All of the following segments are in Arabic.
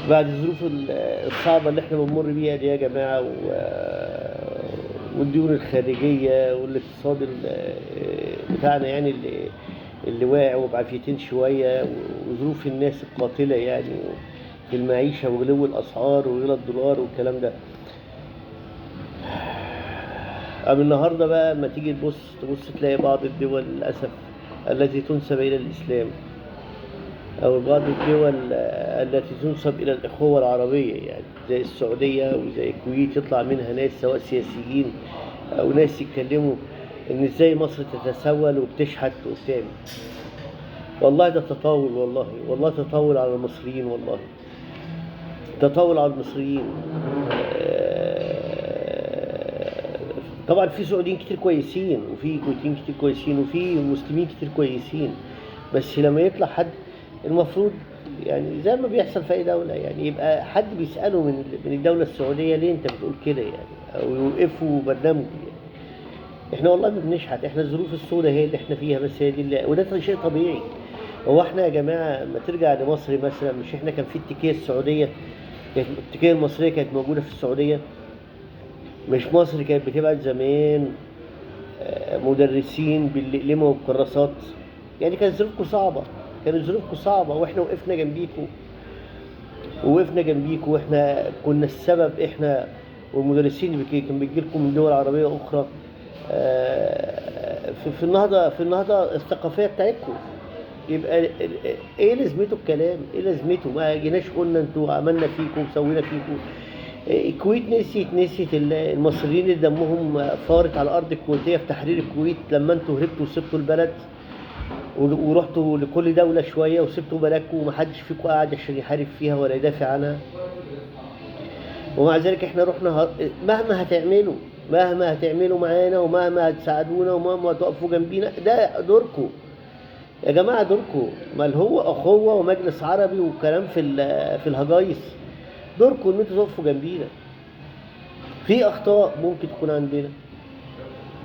بعد الظروف الصعبة اللي احنا بنمر بيها دي يا جماعة، والديون الخارجية والاقتصاد بتاعنا يعني اللي واقع وبعافيتين شوية، وظروف الناس القاتلة يعني في المعيشة وغلو الأسعار وغلى الدولار والكلام ده. أما النهاردة بقى لما تيجي تبص تلاقي بعض الدول للأسف التي تنسب إلى الإسلام، أو بعض الدول التي تنسب إلى الإخوة العربية، يعني زي السعودية وزي الكويت، يطلع منها ناس سواء سياسيين أو ناس يتكلموا إن إزاي مصر تتسول وبتشحت وبتعمل. والله ده تطاول، والله تطاول على المصريين، والله تطاول على المصريين. طبعا في سعوديين كتير كويسين، وفي كويتيين كتير كويسين، وفي مسلمين كتير كويسين، بس لما يطلع حد المفروض يعني زي ما بيحصل في اي دوله، يعني يبقى حد بيساله من الدوله السعوديه ليه انت بتقول كده يعني، او يوقفوا برنامج يعني. احنا والله ما بنشحت، احنا الظروف السوداء هي اللي احنا فيها، بس هي دي وده شيء طبيعي. هو احنا يا جماعه لما ترجع لمصر مثلا، مش احنا كان في التكيه السعوديه، كانت التكيه المصريه كانت موجوده في السعوديه؟ مش مصر كانت بتبعت زمان مدرسين بالأقلمة والكراسات؟ يعني كانت ظروفكم صعبة، كانت ظروفكم صعبة، واحنا وقفنا جنبيكم، واحنا كنا السبب، احنا والمدرسين اللي كان بيجي لكم من دول عربية أخرى في النهضة الثقافية بتاعتكم. يبقى ايه لازمته الكلام؟ ايه لازمته؟ ما جيناش قلنا انتوا عملنا فيكم وسوينا فيكم. الكويت نسيت المصريين اللي دمهم فارت على الارض الكويتيه في تحرير الكويت، لما انتوا هربتوا وسبتوا البلد ورحتوا لكل دوله شويه وسبتوا بلدكم، ومحدش فيكم قاعد عشان يحارب فيها ولا يدافع عنها. ومع ذلك احنا رحنا مهما هتعملوا معانا، ومهما هتساعدونا، ومهما هتقفوا جنبينا، ده دوركم يا جماعه، دوركم. ما اللي هو اخوه ومجلس عربي وكلام في الهجايس، دوركم ان انتوا تقفوا جنبينا. في اخطاء ممكن تكون عندنا،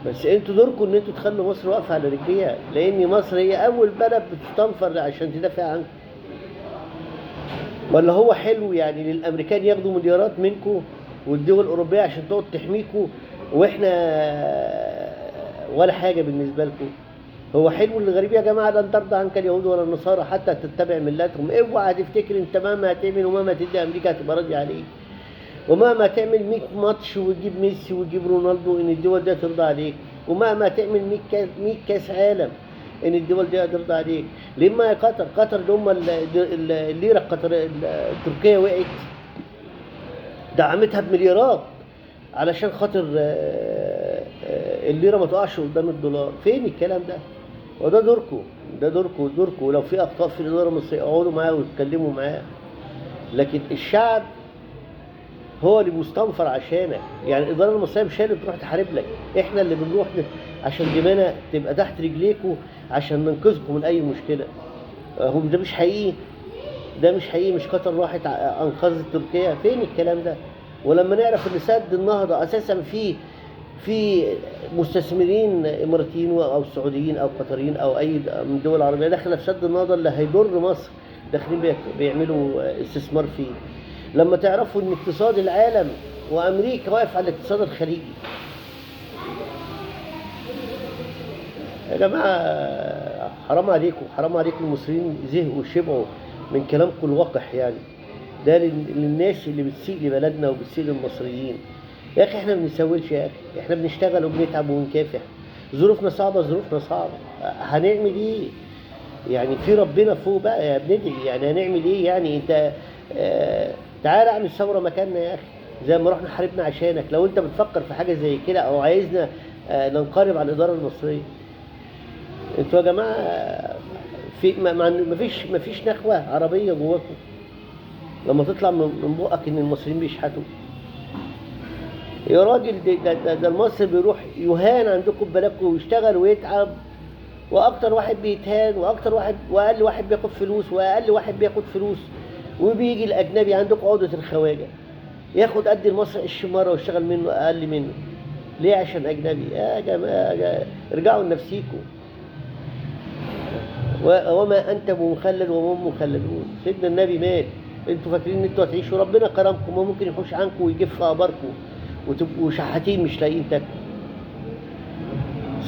بس انتوا دوركم ان انتوا تخلوا مصر واقفه على رجليها، لان مصر هي اول بلد بتستنفر عشان تدافع عنكم. ولا هو حلو يعني للامريكان ياخدوا مليارات منكم والدول الاوروبيه عشان تقعد تحميكم، واحنا ولا حاجه بالنسبه لكم؟ هو حلو للغريب يا جماعه؟ لن ترضى عنك اليهود ولا النصارى حتى تتبع ملتهم. اوعى تفتكر انت مهما هتعمل ومهما تدي امريكا هتبقى راضيه عليك، ومهما تعمل 100 ماتش وتجيب ميسي وتجيب رونالدو ان الدول دي ترضى عليك، ومهما تعمل 100 كاس عالم ان الدول دي ترضى عليك. لما قطر اللي هم الليره التركيه وقعت، دعمتها بمليارات علشان خاطر الليره ما تقعش قدام الدولار. فين الكلام ده؟ وده دوركم، دوركم. ولو في اخطاء في الاداره المصريه اقعدوا معاه واتكلموا معاه، لكن الشعب هو اللي مستنفر عشانك. يعني الاداره المصريه مش هي اللي بتروح تحارب لك، احنا اللي بنروح عشان دماغنا تبقى تحت رجليكم عشان ننقذكم من اي مشكله. هم ده مش حقيقي؟ مش قطر راحت انقذت تركيا؟ فين الكلام ده؟ ولما نعرف ان سد النهضه اساسا في مستثمرين اماراتيين او سعوديين او قطريين او اي من الدول العربيه داخله في سد النهضه اللي هيضر مصر، داخلين بيعملوا استثمار فيه. لما تعرفوا ان اقتصاد العالم وامريكا واقف على الاقتصاد الخليجي. يا جماعه حرام عليكم المصريين زهقوا وشبعوا من كلامكم الوقح يعني. ده للناس اللي بتسيء لبلدنا وبتسيء للمصريين. يا اخي احنا ما بنسويش، يا اخي احنا بنشتغل وبنتعب ونكافح. ظروفنا صعبه، هنعمل ايه يعني؟ في ربنا فوق بقى يا بندعي، يعني هنعمل ايه يعني؟ انت تعال اعمل ثوره مكاننا يا اخي، زي ما رحنا حاربنا عشانك. لو انت بتفكر في حاجه زي كده او عايزنا ننقلب على الاداره المصريه، انتوا يا جماعه في ما فيش نخوه عربيه جواكم لما تطلع من بقك ان المصريين بيشحتوا؟ يا راجل ده المصري بيروح يهان عندكم ببلدكم ويشتغل ويتعب، واكتر واحد بيتهان واقل واحد بياخد فلوس، وبيجي الاجنبي عندكم عقدة الخواجه ياخد قد المصري 20 مره ويشتغل منه اقل منه. ليه؟ عشان اجنبي. يا جماعه ارجعوا لنفسيكم. وما انت بمخلد وهم مخلدون. سيدنا النبي مات انتوا فاكرين ان انتوا هتعيشوا، ربنا كرمكم وممكن يحوش عنكم ويجيب في اخباركم وتبقوا شحاتين مش لاقيين تاكلوا.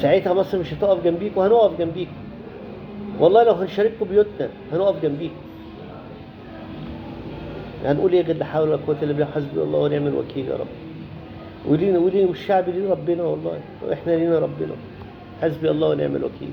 ساعتها مصر مش هتقف جنبيكم، هنقف جنبيكم والله. لو هنشارككم بيوتنا هنقف جنبيكم. هنقول ايه غير لا حول ولا قوه الا بالله، حسبي الله ونعم الوكيل يا رب. ولينا والشعب ليه ربنا والله، واحنا لينا ربنا. حسبي الله ونعم الوكيل.